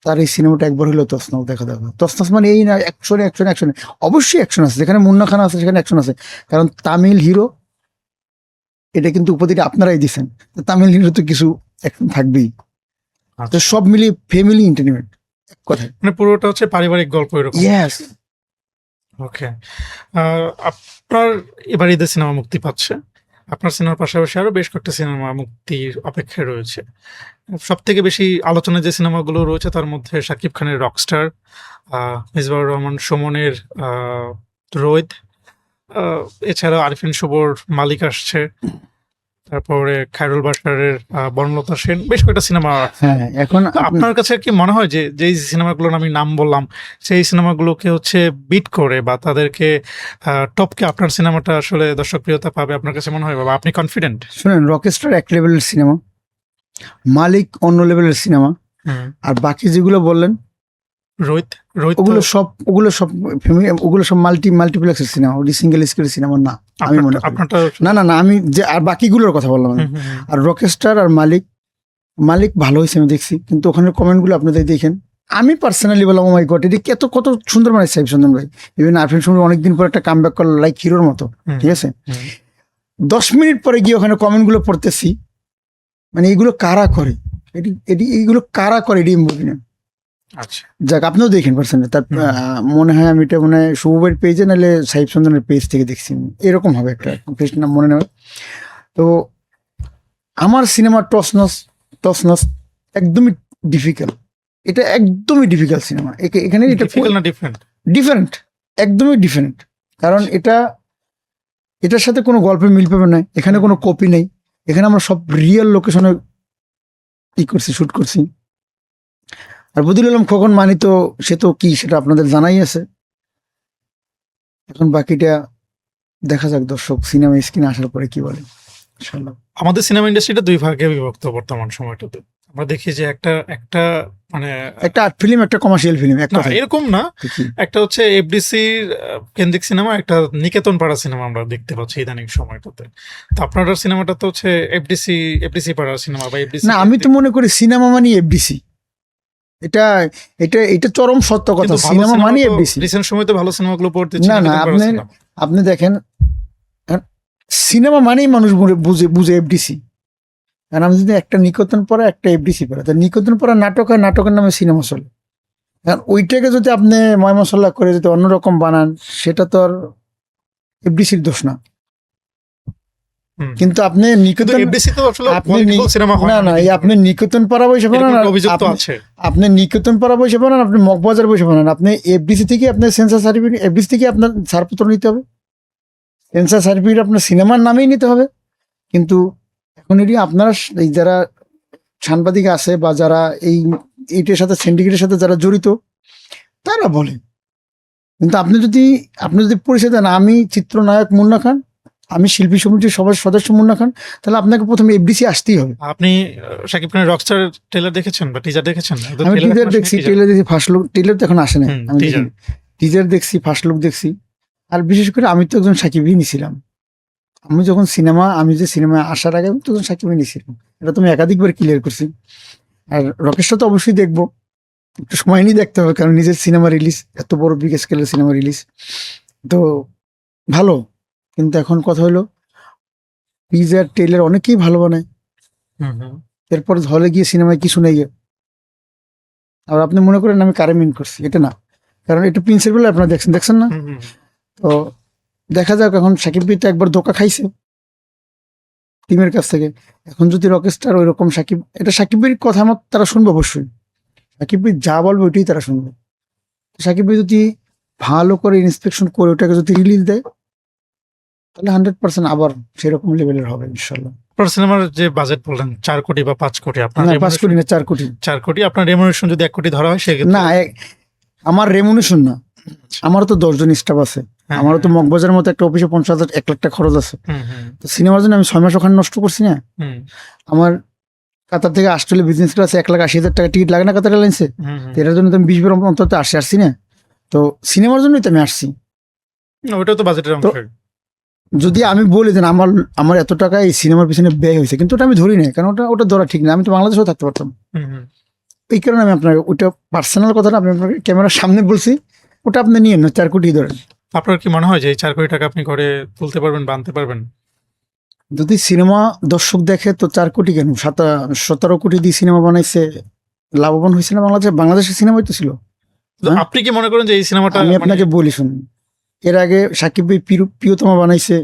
তার এই সিনেমাটা একবার হলেও তসনস দেখা দরকার। তসনস মানে এই না অ্যাকশনে অ্যাকশন অ্যাকশনে, অবশ্যই অ্যাকশন আছে, যেখানে মুন্না খান আছে সেখানে অ্যাকশন আছে, কারণ তামিল হিরো, এটা কিন্তু উপাধিটা আপনারাই দিচ্ছেন, তো তামিল হিরো তো কিছু অ্যাকশন থাকবেই। তো আচ্ছা। সব মিলিয়ে ফ্যামিলি এন্টারটেনমেন্ট এক কথায়। মানে পুরোটা হচ্ছে পারিবারিক গল্প এরকম। ইয়েস। ওকে। আপনার এবার ঈদের সিনেমা মুক্তি পাচ্ছে। আপনার সিনেমার পাশাপাশি আরো বেশ কয়েকটা সিনেমা মুক্তির অপেক্ষায় রয়েছে। সব থেকে বেশি আলোচনায় যে সিনেমাগুলো রয়েছে তার মধ্যে শাকিব খানের রকস্টার, মিসবাহুর রহমান সুমনের রোহিত, আহ, এছাড়াও আরিফিন শুভর মালিক আসছে, তারপরে খায়রুল বাশারের বনলতা সেন, বেশ কয়েকটা সিনেমা। হ্যাঁ, এখন তো আপনার কাছে কি মনে হয় যে যেই সিনেমাগুলোর আমি নাম বললাম সেই সিনেমাগুলোকে হচ্ছে বিট করে বা তাদেরকে টপকে আপনার সিনেমাটা আসলে দর্শক প্রিয়তা পাবে, আপনার কাছে মনে হয় বা আপনি কনফিডেন্ট? শুনেন, রকস্টার এক লেভেলের সিনেমা, মালিক অন্য লেভেলের সিনেমা, আর বাকি যেগুলো বললেন রোহিত রোহিত ওগুলো সব মাল্টিপ্লেক্সের সিনেমা, ওটি সিঙ্গেল স্ক্রিনের সিনেমা না আমি মনে করি। আপনারটা না আমি যে আর বাকিগুলোর কথা বললাম আমি। আর রকস্টার আর মালিক ভালো হয়েছে আমি দেখছি, কিন্তু ওখানে কমেন্টগুলো আপনাদের দেখেন, আমি পার্সোনালি বললাম ও মাই গড, এটা কত সুন্দর বানাইছে সাহেব চন্দন ভাই। ইভেন আরফিন শুনলে অনেকদিন পর একটা কাম ব্যাক করলো লাইক হিরোর মতো, ঠিক আছে। 10 মিনিট পরে গিয়ে ওখানে কমেন্টগুলো পড়তেছি, মানে এইগুলো কারা করে, এইগুলো কারা করে এটি বুঝি না। আচ্ছা। যাক, আপনিও দেখেন পার্সোনালি, তার মনে হয় আমি এটা মনে হয় শুভবের পেজে নাহলে সাহিব চন্দনের পেজ থেকে দেখছি, এরকম হবে একটা পেজ নাম মনে নেই। তো আমার সিনেমা টসনস একদমই ডিফিকাল্ট, এটা একদমই ডিফিকাল্ট সিনেমা। এখানে এটা ডিফারেন্ট, একদমই ডিফারেন্ট, কারণ এটার সাথে কোনো গল্পের মিল পাবে না, এখানে কোনো কপি নেই, এখানে আমরা সব রিয়েল লোকেশনে শুট করছি। আর বদিউল আলম খোকন মানি তো সে তো কি, সেটা আপনাদের জানাই আছে। এখন বাকিটা দেখা যাক দর্শক সিনেমা স্ক্রিনে আসার পরে কি বলে। ইনশাআল্লাহ আমাদের সিনেমা ইন্ডাস্ট্রিটা দুই ভাগে বিভক্ত বর্তমান সময়টাতে। আমরা দেখি যে একটা মানে একটা আর্ট ফিল্ম, একটা কমার্শিয়াল ফিল্ম, একটা এরকম না, একটা হচ্ছে এফডিসি কেন্দ্রিক সিনেমা, একটা নিকেতন পাড়া সিনেমা আমরা দেখতে পাচ্ছি ইদানিং সময়টাতে। তো আপনার সিনেমাটা তো হচ্ছে এফডিসি পাড়া সিনেমা বা এফডিসি না, আমি তো মনে করি সিনেমা মানে এফডিসি, এটা চরম সত্য কথা, সিনেমা মানে এফডিসি। রিসেন্ট সময় তো ভালো সিনেমাগুলো পড়তেছি। না আপনি দেখেন, সিনেমা মানেই মানুষ বুঝে এফডিসি। কারণ আমি যদি একটা নিকেতন পড়া একটা এফডিসি পড়া, তা নিকেতন পড়া নাটক হয়, নাটকের নামে সিনেমা চলে। কারণ ওইটাকে যদি আপনি ময় মশলা করে যদি অন্যরকম বানান, সেটা তো আর এফডিসির দোষ না। কিন্তু আপনি নিকেতন, আপনি নিকেতন পাড়া বসে বানান, আপনি নিকেতন পাড়া বসে বানান, আপনি মগবাজার বসে বানান, আপনি এফডিসি থেকে আপনার সেন্সার সার্টিফিকেট, এফডিসি থেকে আপনার ছাড়পত্র নিতে হবে, সেন্সার সার্টিফিকেট আপনার সিনেমার নামেই নিতে হবে। কিন্তু এখন এটি আপনারা এই যারা সাংবাদিক আছে বা যারা এইটার সাথে সিন্ডিকেটের সাথে যারা জড়িত তারা বলে, কিন্তু আপনি যদি পরিচয় দেন আমি চিত্রনায়ক মুন্না খান, আমি শিল্পী সমিতির সদস্য মুন্না খান, তাহলে আপনাকে প্রথমে এফডিসি আসতেই হবে। আপনি শাকিব খানের রকস্টার ট্রেলার দেখেছেন বা টিজার দেখেছেন? আমি টিজার দেখছি, ট্রেলার দেখছি, ফার্স্ট লুক, ট্রেলার তো এখন আসে না, আমি টিজার দেখছি, ফার্স্ট লুক দেখছি। আর বিশেষ করে আমি তো একজন সাকিবই নিছিলাম, আমি যে সিনেমা আসার আগে আমি তখন সাকিবই নিছিলাম, এটা তুমি একাধিকবার ক্লিয়ার করছি। আর রকেশটা তো অবশ্যই দেখবো, একটু সময় নিয়ে দেখতে হবে, কারণ নিজের সিনেমা রিলিজ, এত বড় বিগ স্কেলের সিনেমা রিলিজ তো ভালো। কিন্তু এখন কথা হলো টিজার ট্রেলার অনেকেই ভালো বানায়, এরপর হলে গিয়ে সিনেমায় কিছু নেই। আর আপনি মনে করেন আমি কারে মিন করছি, এটা না, কারণ এটা প্রিন্সিপাল আপনারা দেখছেন না। তো দেখা যাক, এখন সাকিব ভাই তো একবার ধোকা খাইছে টিমের কাছ থেকে, এখন যদি রকেস্টার ওই রকম এটা সাকিব ভাইয়ের কথা আমার তারা শুনবে, অবশ্যই সাকিব ভাই যা বলবে ওইটাই তারা শুনবে। সাকিব ভাই যদি ভালো করে ইন্সপেকশন করে ওটাকে যদি রিলিজ দেয়, তাহলে 100% আবার সেরকম লেভেলের হবে ইনশাল্লাহ। আপনার সিনেমার যে বাজেট বললেন 4 কোটি বা 5 কোটি, আপনার 5 কোটি না 4 কোটি। 4 কোটি, আপনার রেমুনেশন যদি 1 কোটি ধরা হয় সেক্ষেত্রে? না, আমার রেমুনেশন না, আমারও তো 10 জন স্টাফ আছে, আমারও তো মগবাজারের মতো একটা অফিসে 50,000 1 লাখ টাকা খরচ আছে। তো সিনেমার জন্য আমি 6 মাস ওখানে নষ্ট করছি না। আমার কাতার থেকে অস্ট্রেলিয়া বিজনেস ক্লাসে 1,80,000 টাকা টিকিট লাগে না কাতার এয়ারলাইন্সে, এটার জন্য তো আমি 20 বার অন্তত আসছি না। তো সিনেমার জন্যই তো আমি আসছি, ওটা তো বাজেটের অংশ। যদি আমি বলি যে আমার এত টাকা এই সিনেমার পিছনে ব্যয় হয়েছে, কিন্তু ওটা আমি ধরি না, কারণ ওটা ধরা ঠিক না, আমি তো বাংলাদেশেও থাকতে পারতাম। এই কারণে আমি আপনাকে ওটা পার্সোনাল কথাটা আমি আপনাকে ক্যামেরার সামনে বলছি, ওটা আপনি নিয়ে না 4 কোটি ধরেন। আপনার কি মনে হয় যে এই 4 কোটি টাকা আপনি ঘরে তুলতে পারবেন বা আনতে পারবেন? যদি সিনেমা দর্শক দেখে তো 4 কোটি কেন, 17 কোটি দিয়ে সিনেমা বানাইছে, লাভবান হয়েছে না বাংলাদেশে? বাংলাদেশের সিনেমাই তো ছিল। তো হ্যাঁ? আপনি কি মনে করেন যে এই সিনেমাটা আমি মানে আপনাকে বলি শুনুন, এর আগে সাকিব ভাই প্রিয়তমা বানাইছে,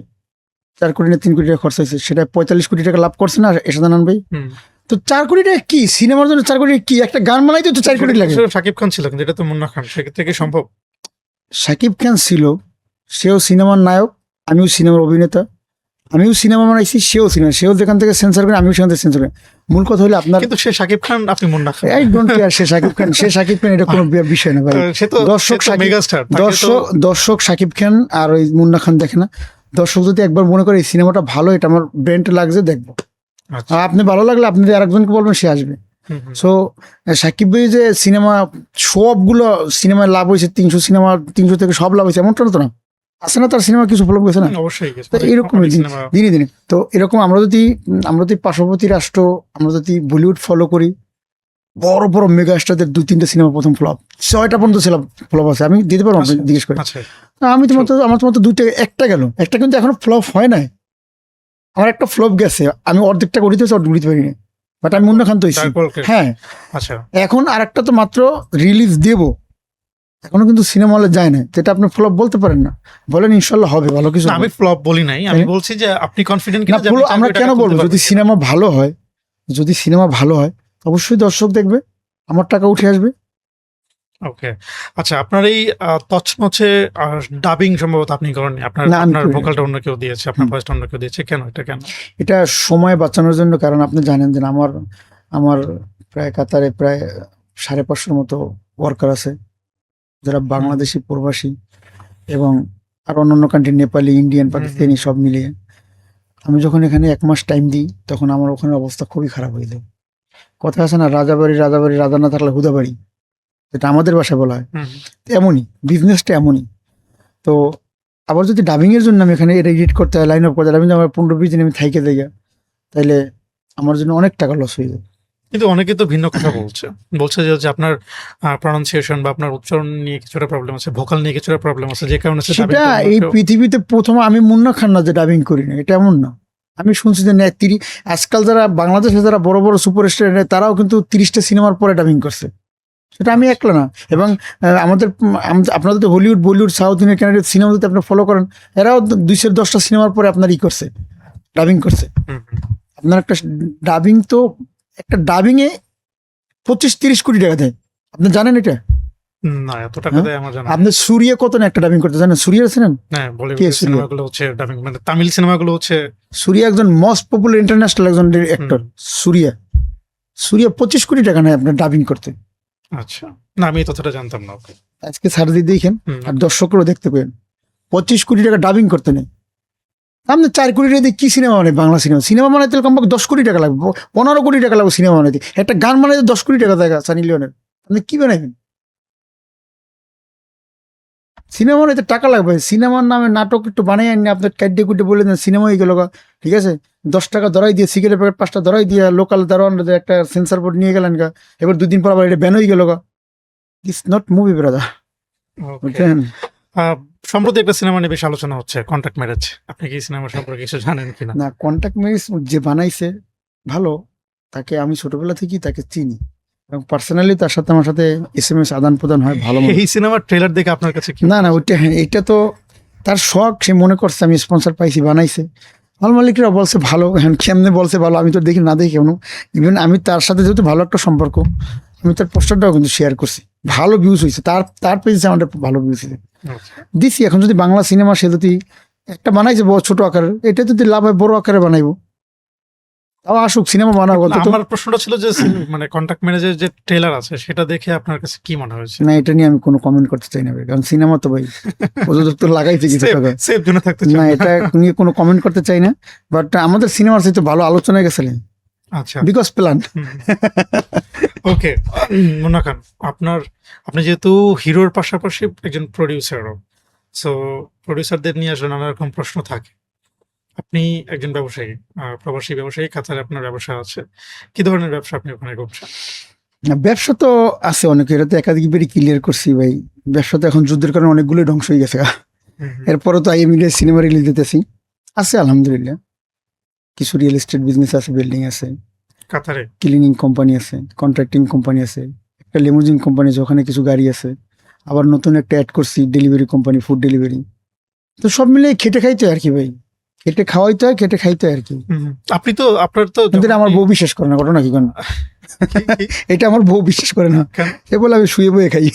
4 কোটি না 3 কোটি টাকা খরচ হয়েছে, সেটা 45 কোটি টাকা লাভ করছে না এরশাদ আনান ভাই? হুম, তো 4 কোটি টাকা কি সিনেমার জন্য? 4 কোটি কি একটা গান বানাইতে তো 4 কোটি লাগে? সেটা শাকিব খান ছিল, কিন্তু এটা তো মুন্না খান, সেক্ষেত্রে কি সম্ভব? সাকিব খান ছিল, সেও সিনেমার নায়ক, আমিও সিনেমার অভিনেতা, আমিও সিনেমা বানাইছি, সেও যেখান থেকে সেন্সর করে আমিও সেখান থেকে সেন্সর করি। মূল কথা হলো আপনার, কিন্তু সে শাকিব খান, আপনি মুন্না খান। আই ডোন্ট কেয়ার সে সাকিব খান এটা কোনো বিষয় না ভাই। সে তো দর্শক সাকিব- মেগাস্টার। দর্শক সাকিব খান আর ওই মুন্না খান দেখে না। দর্শক যদি একবার মনে করে এই সিনেমাটা ভালো, এটা আমার ব্রেন্টে লাগছে, দেখবো। আর আপনি ভালো লাগলে আপনি যদি আরেকজনকে বলবেন, সে আসবে। সো সাকিব ভাই যে সিনেমা সবগুলো সিনেমায় লাভ হয়েছে, 300 থেকে সব লাভ হয়েছে এমনটা তো না, আছে না তার সিনেমা কিছু ফলন গেছে না? অবশ্যই গেছে। তো এরকম অনেক সিনেমা। দিনে দিনে তো এরকম আমরা যদি পার্শ্ববর্তী রাষ্ট্র, আমরা যদি বলিউড ফলো করি, বড় বড় মেগা স্টারদের 2-3টা সিনেমা প্রথম ফ্লপ, 6টা পর্যন্ত ছিল ফ্লপ আছে, আমি দিতে পারবো আপনি জিজ্ঞেস করে। আচ্ছা, আমি তোমার তো আমার তোমার তো 2টা, একটা গেল, একটা কিন্তু এখনো ফ্লপ হয় নাই। আমার একটা ফ্লপ গেছে, আমি অর্ধেকটা গড়িতে হচ্ছে, অর্ধেক গড়িতে পারিনি, বাট আমি মুন্না খান তো হয়েছি। তারপর হ্যাঁ, আচ্ছা, এখন আরেকটা তো মাত্র রিলিজ দেব, এখনো কিন্তু সিনেমা হলে যায় না, যেটা আপনি ফ্লপ বলতে পারেন না। বলেন ইনশাল্লাহ হবে ভালো কিছু। না, আমি ফ্লপ বলি নাই, আমি বলছি যে আপনি কনফিডেন্ট না কিনা যে আপনি পুরো 4 আমরা কোটি কেন টাকা বলবো, তুলতে যদি পারবেন? সিনেমা ভালো হয়, যদি সিনেমা ভালো হয় অবশ্যই দর্শক দেখবে, আমার টাকা উঠে আসবে। ওকে, আচ্ছা, আপনার এই তছনছে ডাবিং সম্ভবত আপনি করেননি, আপনার না, আমি আপনার করিনি। ভোকালটা অন্য কেউ দিয়েছে, আপনার ভয়েসটা অন্য কেউ দিয়েছে, কেন এটা কেন? এটা সময় বাঁচানোর জন্য, কারণ আপনি জানেন যে আমার প্রায় কাতারে প্রায় 550 মতো ওয়ার্কার আছে, যারা বাংলাদেশি প্রবাসী এবং আর অন্যান্য কান্ট্রি, নেপালি, ইন্ডিয়ান, পাকিস্তানি সব মিলিয়ে। আমি যখন এখানে 1 মাস টাইম দিই, তখন আমার ওখানে অবস্থা খুবই খারাপ হয়ে যায়। কথা আছে না, রাজাবাড়ি রাজা না থাকলে হুদাবাড়ি, যেটা আমাদের ভাষায় বলা হয়। হুম, এমনই বিজনেসটা এমনই। তো আবার যদি ডাবিং এর জন্য আমি এখানে এটা এডিট করতে হয়, লাইন আপ করতে হয়, আমি আমার 15-20 দিন আমি থাইকে যাই, তাইলে আমার জন্য অনেক টাকা লস হয়ে যায়। কিন্তু অনেকে তো ভিন্ন কথা বলছে যে হচ্ছে আপনার প্রনাউন্সিয়েশন বা আপনার উচ্চারণ নিয়ে কিছুটা প্রবলেম আছে, ভোকাল নিয়ে কিছুটা প্রবলেম আছে, যে কারণে সেটা এই পৃথিবীতে প্রথম, আমি মুন্না খান না যে ডাবিং করি না, এটা এমন না। আমি শুনছি যে আজকাল যারা বাংলাদেশে যারা বড় বড় সুপারস্টার, তারাও কিন্তু 30টা সিনেমার পরে ডাবিং করছে, সেটা আমি একলা না। এবং আমাদের আপনাদের তো Hollywood, Bollywood, south Indian, Canadian cinema যদি আপনি ফলো করেন, এরাও 210টা সিনেমার পরে আপনার করছে, ডাবিং করছে। আপনার ডাবিং তো একটা ডাবিং এ 25-30 কোটি টাকা দেয়, আপনি জানেন এটা? না, এত টাকা দেয় আমার জানা নেই। আপনি সুরিয়া কত না একটা ডাবিং করতে জানেন? সুরিয়া আছেন? হ্যাঁ, বলিউড কে সুরিয়া? সিনেমাগুলো হচ্ছে ডাবিং, মানে তামিল সিনেমাগুলো হচ্ছে। সুরিয়া একজন মোস্ট পপুলার ইন্টারন্যাশনাল একজন অ্যাক্টর। সুরিয়া 25 কোটি টাকা নেয় আপনার ডাবিং করতে। আচ্ছা, না, আমি এই তথ্যটা জানতাম না। ওকে। আজকে সার দিয়ে দেখেন, আর দর্শকরাও দেখতে পেন, 25 কোটি টাকা ডাবিং করতে নেই। আপনি 4 কোটি টাকা দিয়ে কি সিনেমা বানায়? বাংলা সিনেমা বানাইতে কমপক্ষে 10 কোটি টাকা লাগবে, 15 কোটি টাকা লাগবে সিনেমা বানাইতে। একটা গান বানাইতে 10 কোটি টাকা দেখা সানি লিওনের, আপনি কি বানাইবেন? সিনেমা বানাইতে টাকা লাগবে, সিনেমার নামে নাটক একটু বানাই আনি, আপনার কাইডে কুটে বলে দেন সিনেমা হয়ে গেল, ঠিক আছে, 10 টাকা ধরাই দিয়ে, সিগারেট প্যাকেট 5টা ধরাই দিয়ে, লোকাল দারোয়ান একটা সেন্সার বোর্ড নিয়ে গেলেন গা, এবার 2 দিন পর আবার এটা ব্যান হয়ে গেল গা। ইটস নট মুভি ব্রাদার, ওকে। বুঝছেন? সম্প্রতি একটা সিনেমা নিয়ে বেশ আলোচনা হচ্ছে, কন্ট্যাক্ট ম্যারেজ। আপনি কি সিনেমা সম্পর্কে কিছু জানেন কিনা? না, কন্ট্যাক্ট ম্যারেজ যে বানাইছে ভালো, তাকে আমি ছোটবেলা থেকেই তাকে চিনি, এবং পার্সোনালি তার সাথে আমার সাথে SMS আদান প্রদান হয় ভালো মতো। এই সিনেমার ট্রেলার দেখে আপনার কাছে কি না ওইটা, হ্যাঁ, এটা তো তার শখ, সে মনে করছে আমি স্পন্সর পাইছি, বানাইছে। হল মালিকরা বলছে ভালো, হ্যাঁ, কেমনে বলছে ভালো, আমি তো দেখি না দেখি কেন। ইভেন আমি তার সাথে যেহেতু ভালো একটা সম্পর্ক, আমি তার পোস্টারটাও কিন্তু শেয়ার করছি, ভালো ভিউজ হয়েছে, তার পেজে আমাদের ভালো ভিউজ হয়েছে দিছি। এখন যদি বাংলা সিনেমা সে যদি একটা বানাইছে ছোট আকারের, এটা যদি লাভ হয় বড় আকারে বানাইবো, তাও আসুক সিনেমা বানাবো। না, আমার প্রশ্নটা ছিল যে মানে কন্ট্যাক্ট ম্যারেজের যে ট্রেলার আছে সেটা দেখে আপনার কাছে কি মনে হয়েছে? না, এটা নিয়ে আমি কোনো কমেন্ট করতে চাই না ভাই, কারণ সিনেমা তো ভাই প্রযোজক তো লাগাইছে কিছু টাকা। সেফ জোনে থাকতে চান? না, এটা নিয়ে কোনো কমেন্ট করতে চাই না, বাট আমাদের সিনেমার সাথে ভালো আলোচনায় গেছিলেন, আচ্ছা, বিকজ প্ল্যান। ওকে। মুন্না খান, আপনি যেহেতু হিরোর পাশাপাশি একজন প্রডিউসারও, সো প্রডিউসারদের নিয়ে আসলে নানা রকম প্রশ্ন থাকে। আপনি একজন ব্যবসায়ী, প্রবাসী ব্যবসায়ী, কাতারে আপনার ব্যবসা আছে। কি ধরনের ব্যবসা আপনি ওখানে করছেন? না, ব্যবসা তো আছে অনেক, এটা তো একাধিকবারই ক্লিয়ার করছি ভাই। ব্যবসা তো এখন যুদ্ধের কারণে অনেকগুলোই ধ্বংস হয়ে গেছে। এরপরে তো আইএমডি সিনেমা রিলিজ দিতেছি, আছে আলহামদুলিল্লাহ। কিছু রিয়েল এস্টেট বিজনেস আছে, বিল্ডিং আছে, কাতারে? ক্লিনিং কোম্পানি আছে, কন্ট্রাক্টিং কোম্পানি আছে, একটা লিমুজিন কোম্পানি আছে, ওখানে কিছু গাড়ি আছে। আবার নতুন একটা অ্যাড করছি, ডেলিভারি কোম্পানি, ফুড ডেলিভারি। তো সব মিলে খেটে খাইতে হয় আর কি ভাই, খেটে খাওয়াইতে হয়, খেটে খাইতে হয় আর কি। আপনি তো আপনার তো কিন্তু এটা আমার বউ বিশ্বাস করে না, ঘটনা কি কোন, এটা আমার বউ বিশ্বাস করে না। কেন? সে বলে আমি শুয়ে বয়ে খাই।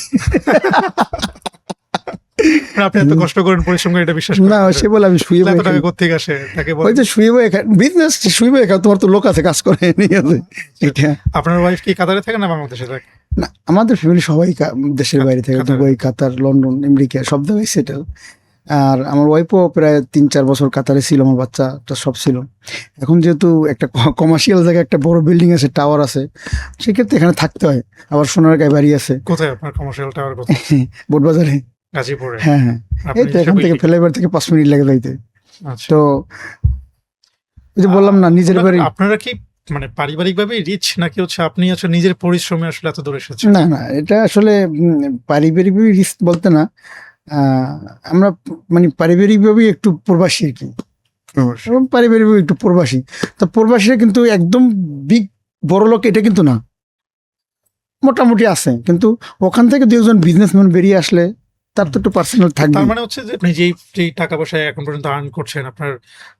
মানে আপনি এত কষ্ট করেন, পরিশ্রম করে, এটা বিশ্বাস করেন না, সে বলে আমি শুয়ে এত বয়ে খাই। টাকা কোত্থেকে আসে তাকে বলেন। ওই যে শুয়ে বয়ে খাই, বিজনেস শুয়ে বয়ে খাও, তোমার তো লোক আছে, কাজ করে নিয়ে আছে এটা। আপনার ওয়াইফ কি কাতারে থাকে না বাংলাদেশে থাকে? না, আমাদের ফ্যামিলি সবাই দেশের বাইরে থাকে, কাতারে। দুবাই, কাতার, লন্ডন, আমেরিকা সব জায়গায় সেটেল। আর আমার ওয়াইফও প্রায় 3-4 বছর কাতারে ছিল, আমার বাচ্চাটা সব ছিল। এখন যেহেতু একটা কমার্শিয়াল জায়গায় একটা বড় বিল্ডিং আছে, টাওয়ার আছে, সেক্ষেত্রে এখানে থাকতে হয়। আবার সোনারগাঁয়ে বাড়ি আছে, কোথায় আপনার কমার্শিয়াল টাওয়ার? কোথায়? বোটবাজারে। গাজীপুরে? হ্যাঁ হ্যাঁ, আপনি এই তো এখান থেকে ফ্লাইওভার থেকে 5 মিনিট লাগে যাইতে। আচ্ছা। তো ওই যে বললাম না, নিজের বাড়ি। আপনারা কি মানে পারিবারিক ভাবে রিচ, নাকি হচ্ছে আপনি আসলে নিজের পরিশ্রমে আসলে এত দূর এসেছেন? না না, এটা আসলে পারিবারিক রিস্ক বলতে না, আহ, আমরা মানে পারিবারিকভাবেই একটু প্রবাসী আর কি, এবং পারিবারিকভাবে একটু প্রবাসী। তো প্রবাসীরা কিন্তু একদম বিগ বড় লোক এটা কিন্তু না, মোটামুটি আছে। কিন্তু ওখান থেকে 2 জন বিজনেসম্যান বেরিয়ে আসলে তার তো একটু পার্সোনাল থাকবে। তার মানে হচ্ছে যে আপনি যেই টাকা পয়সা এখন পর্যন্ত আর্ন করছেন, আপনার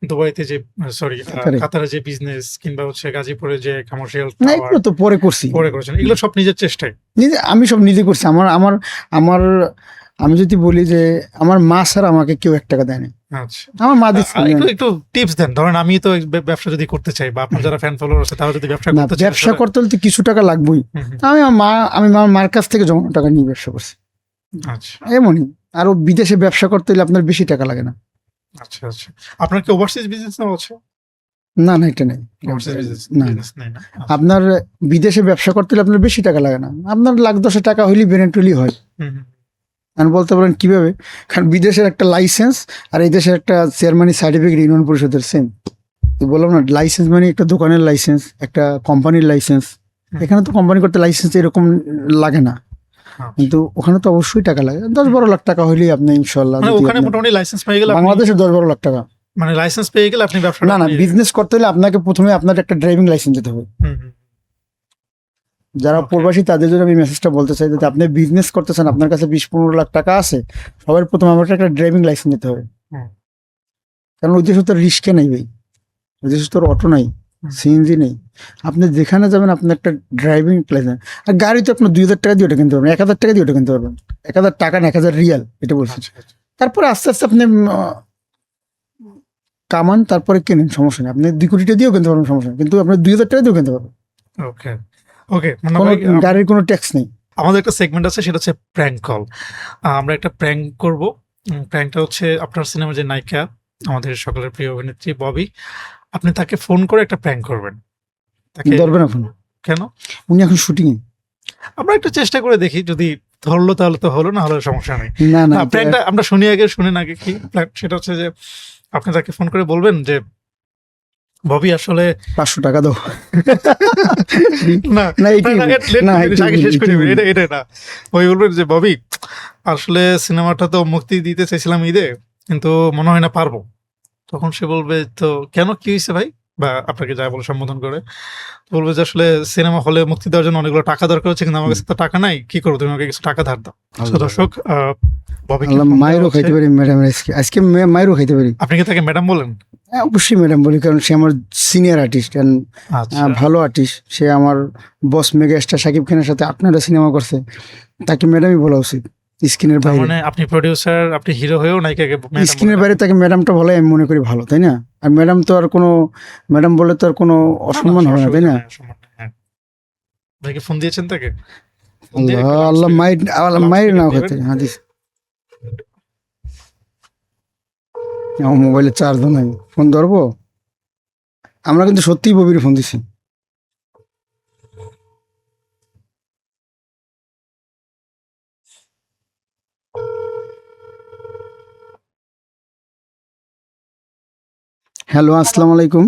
দুবাইতে যে, সরি, কাতারে যে বিজনেস, কিংবা হচ্ছে গাজীপুরে যে কমার্শিয়াল না, টাওয়ার এগুলো তো পরে করছি, পরে করেছেন, এগুলো সব নিজের চেষ্টায়? নিজে আমি সব নিজে করছি। আমার আমার আমার আমি যদি বলি যে আমার মা ছাড়া আমাকে কেউ 1 টাকা দেয়নি, আচ্ছা। আমার মা দিচ্ছে। একটু একটু টিপস দেন। ধরেন আমি তো ব্যবসা যদি করতে চাই, বা আপনার যারা ফ্যান ফলোয়ার আছে তারা যদি ব্যবসা না, করতে চায়, ব্যবসা করতে হলে তো কিছু টাকা লাগবেই। আমি আমার মার কাছ থেকে জমানো টাকা নিয়ে ব্যবসা করছি, আচ্ছা এমনই। আরো বিদেশে ব্যবসা করতে হলে আপনার বেশি টাকা লাগে না। আচ্ছা আচ্ছা। আপনার কি ওভারসিজ বিজনেস নাও আছে? না না, এটা নেই, ওভারসিজ না না। বিজনেস নেই না? আচ্ছা। আপনার বিদেশে ব্যবসা করতে হলে আপনার বেশি টাকা লাগে না, আপনার 1,10,000 টাকা হইলেই বেনেটুলি হয়। হুম, হুম। আমি বলতে পারেন কিভাবে, কারণ বিদেশের একটা লাইসেন্স আর এই দেশের একটা চেয়ারম্যানি সার্টিফিকেট ইউনিয়ন পরিষদের সেম। তো বললাম না, লাইসেন্স মানে একটা দোকানের লাইসেন্স, একটা কোম্পানির লাইসেন্স। এখানে তো কোম্পানি করতে লাইসেন্স এরকম লাগে না, আচ্ছা। কিন্তু ওখানে তো অবশ্যই টাকা লাগে। 10-12 লাখ টাকা হইলেই আপনি ইনশাল্লাহ, মানে যদি ওখানে আপনি- মোটামুটি লাইসেন্স পেয়ে গেলে বাংলাদেশে 10-12 লাখ টাকা। মানে লাইসেন্স পেয়ে গেলে আপনি ব্যবসা না না, বিজনেস করতে হলে আপনাকে প্রথমে আপনার একটা ড্রাইভিং লাইসেন্স দিতে হবে। যারা Okay. প্রবাসী তাদের জন্য আমি মেসেজটা বলতে চাই, যদি আপনি বিজনেস করতেছেন, আপনার কাছে 20-15 লাখ টাকা আছে, সবার প্রথম আমাকে একটা ড্রাইভিং লাইসেন্স দিতে হবে। হুম। কারণ ওই দেশে তো রিস্কে নেই ভাই, ওই দেশে তোর অটো নাই, সিএনজি নেই। আপনি যেখানে যাবেন আপনার একটা ড্রাইভিং লাইসেন্স। আর গাড়ি তো আপনার 2,000 টাকা দিয়ে ওটা কিনতে পারবেন, 1,000 টাকা দিয়ে ওটা কিনতে পারবেন। 1,000 টাকা না, 1,000 রিয়াল, এটা বলছি। আচ্ছা আচ্ছা। তারপরে আস্তে আস্তে আপনি কামান, তারপরে কেনেন, সমস্যা নেই। আপনি 2 কোটি টাকা দিয়েও কিনতে পারবেন, সমস্যা নেই। কিন্তু আপনি 2,000 টাকা দিয়েও কিনতে পারবেন, ওকে ওকে। কোনো গাড়ির কোনো ট্যাক্স নেই। আমাদের একটা সেগমেন্ট আছে, সেটা হচ্ছে প্র্যাঙ্ক কল। আমরা একটা প্র্যাঙ্ক করব। প্র্যাঙ্কটা হচ্ছে আপনার সিনেমার যে নায়িকা, আমাদের সকলের প্রিয় অভিনেত্রী ববি, আপনি তাকে ফোন করে একটা প্র্যাঙ্ক করবেন। তাকে ধরবেন এখন, কেন? উনি এখন শুটিং। আমরা একটু চেষ্টা করে দেখি, যদি ধরলো তাহলে তো হলো, না হলে সমস্যা নেই। না না, প্র্যাঙ্কটা আমরা শুনেন আগে কি প্ল্যান। সেটা হচ্ছে যে আপনি তাকে ফোন করে বলবেন যে ববি আসলে 500 টাকা দাও। না না, এইটাই না, বলি। না, জিনিস আগে এইটাই শেষ করি, বলি। এটা না। ওই বলবেন যে ববি আসলে সিনেমাটা তো মুক্তি দিতে চাইছিলাম ঈদে, কিন্তু মনে হয় না পারবো। তখন সে বলবে, তো কেন, কি হয়েছে ভাই? বা আপনাকে যা বলে সম্বোধন করে বলবে যে আসলে সিনেমা হলে মুক্তি দেওয়ার জন্য অনেকগুলো টাকা দরকার হচ্ছে, কিন্তু আমার কাছে তো টাকা নাই, কি করবো, তুমি আমাকে কিছু টাকা ধার দাও। তো দর্শক, ববি আল্লাহ, মায়েরও খাইতে পারি ম্যাডাম, আজকে মায়েরও খাইতে পারি। আপনি কি তাকে ম্যাডাম বলেন? হ্যাঁ, অবশ্যই ম্যাডাম বলি, কারণ সে আমার সিনিয়র আর্টিস্ট, আচ্ছা। ভালো আর্টিস্ট। সে আমার বস মেগা স্টার শাকিব খানের সাথে 8-9টা সিনেমা করছে, তাকে ম্যাডামই বলা উচিত স্ক্রিনের তার বাইরে। মানে আপনি প্রডিউসার, আপনি হিরো হয়েও নায়িকাকে ম্যাডাম স্ক্রিনের বলেন? বাইরে তাকে ম্যাডামটা বলে আমি মনে করি ভালো, তাই না? আর ম্যাডাম তো আর কোনো, ম্যাডাম বলে তো আর কোনো অসম্মান হবে না, তাই না? অসম্মান না, হ্যাঁ। আপনি কি ফোন দিয়েছেন তাকে? ফোন দিয়ে আল্লাহ একটা আল্লাহ, লাউড মায়ের মায়ের নাও খাইতে হাদিস। আমার মোবাইলে চার্জ নাই, ফোন ধরবো? আমরা কিন্তু সত্যিই ববির ফোন দিছি। হ্যালো, আসসালামু আলাইকুম।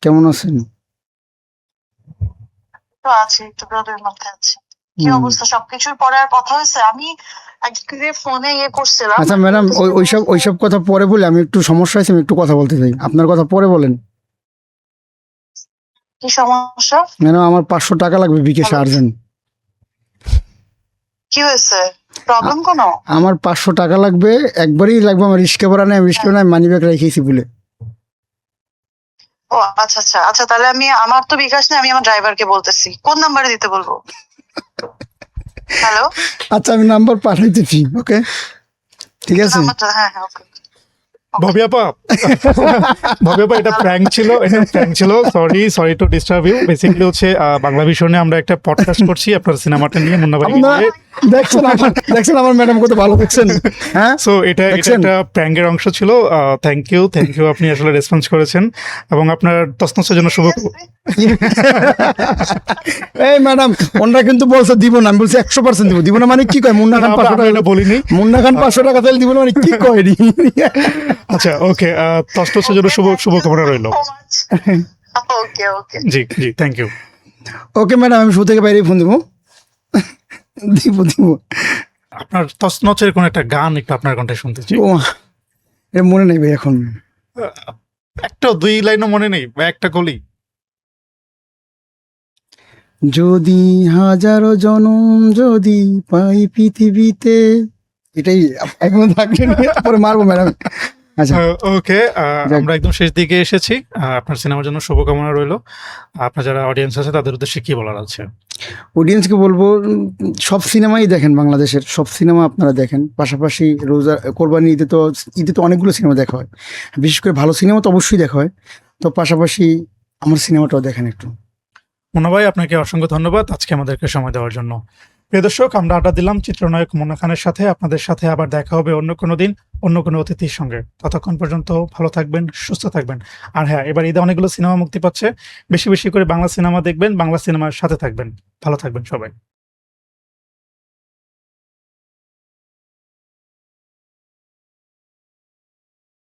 কেমন আছেন? তো আছে, একটু রোদের মধ্যে আছে। কি হুম। অবস্থা? সবকিছুর পরে আর কথা হয়েছে? আমি একদিকে ফোনে করছিলাম। আচ্ছা ম্যাডাম, ওইসব কথা পরে বলে, আমি একটু সমস্যা হয়েছে, আমি একটু কথা বলতে চাই। আপনার কথা পরে বলেন। কি সমস্যা? ম্যাডাম, আমার 500 টাকা লাগবে বিকেশে, Hello? আর্জেন্ট। কি হয়েছে? প্রবলেম কোনো? আমার 500 টাকা লাগবে, একবারই লাগবে। আমার রিস্কে ভরা নেই, রিস্কে নাই, মানি ব্যাগ রেখেছি বলে। ও আচ্ছা আচ্ছা আচ্ছা, তাহলে আমার তো বিকাশ নেই, আমি আমার ড্রাইভারকে বলতেছি। কোন নাম্বারে দিতে বলবো? হ্যালো, আচ্ছা, আমি নাম্বার পাঠাইতেছি। ওকে, ঠিক আছে। নাম্বারটা? হ্যাঁ হ্যাঁ, ওকে। ভবি আপা এটা প্র্যাঙ্ক ছিল, sorry to disturb you. Basically হচ্ছে বাংলা ভীষণে আমরা একটা পডকাস্ট করছি আপনার সিনেমাটা নিয়ে, মুন্না ভাই আপনারা দেখছেন আমার ম্যাডাম কত ভালো দেখছেন। হ্যাঁ, সো এটা দেখছেন? একটা প্র্যাঙ্কের অংশ ছিল। থ্যাংক ইউ আপনি আসলে রেসপন্স করেছেন এবং আপনার তসনসের জন্য শুভ। এই ম্যাডাম, ওনারা কিন্তু বলছে দিব না, আমি বলছি 100% দিব। দিব না মানে কি কয়? মুন্না খান 500 টাকা বলিনি। মুন্না খান 500 টাকা তাহলে দিব না মানে কি কয়? আচ্ছা ওকে, তসনসের জন্য শুভকামনা রইল। ওকে ওকে। জি জি, থ্যাংক ইউ। ওকে ম্যাডাম, আমি শো থেকে বাইরে ফোন দেবো। দিব। আপনার তসনচের কোন একটা গান একটু আপনার কণ্ঠে শুনতে চাই। ও, এর মনে নেই ভাই এখন। একটা 2 লাইনও মনে নেই বা একটা কলি? যদি হাজারো জনম যদি পাই পৃথিবীতে, এটাই এখন থাকলে পরে মারবো ম্যাডাম। আচ্ছা, ওকে, যাক। আমরা একদম শেষ দিকে এসেছি। আপনার সিনেমার জন্য শুভকামনা রইল। আপনার যারা অডিয়েন্স আছে তাদের উদ্দেশ্যে কি বলার আছে? অডিয়েন্সকে বলবো, সব সিনেমাই দেখেন, বাংলাদেশের সব সিনেমা আপনারা দেখেন। পাশাপাশি রোজা কোরবানি ঈদে তো অনেকগুলো সিনেমা দেখা হয়, বিশেষ করে ভালো সিনেমা তো অবশ্যই দেখা হয়। তো পাশাপাশি আমার সিনেমাটাও দেখেন একটু। মুন্না ভাই, আপনাকে অসংখ্য ধন্যবাদ আজকে আমাদেরকে সময় দেওয়ার জন্য। প্রিয় দর্শক, আমরা আড্ডা দিলাম চিত্রনায়ক মুন্না খানের সাথে। আপনাদের সাথে আবার দেখা হবে অন্য কোনো দিন, অন্য কোনো অতিথির সঙ্গে। ততক্ষণ পর্যন্ত ভালো থাকবেন, সুস্থ থাকবেন। আর হ্যাঁ, এবার ঈদে অনেকগুলো সিনেমা মুক্তি পাচ্ছে। বেশি বেশি করে বাংলা সিনেমা দেখবেন, বাংলা সিনেমার সাথে থাকবেন। ভালো থাকবেন সবাই।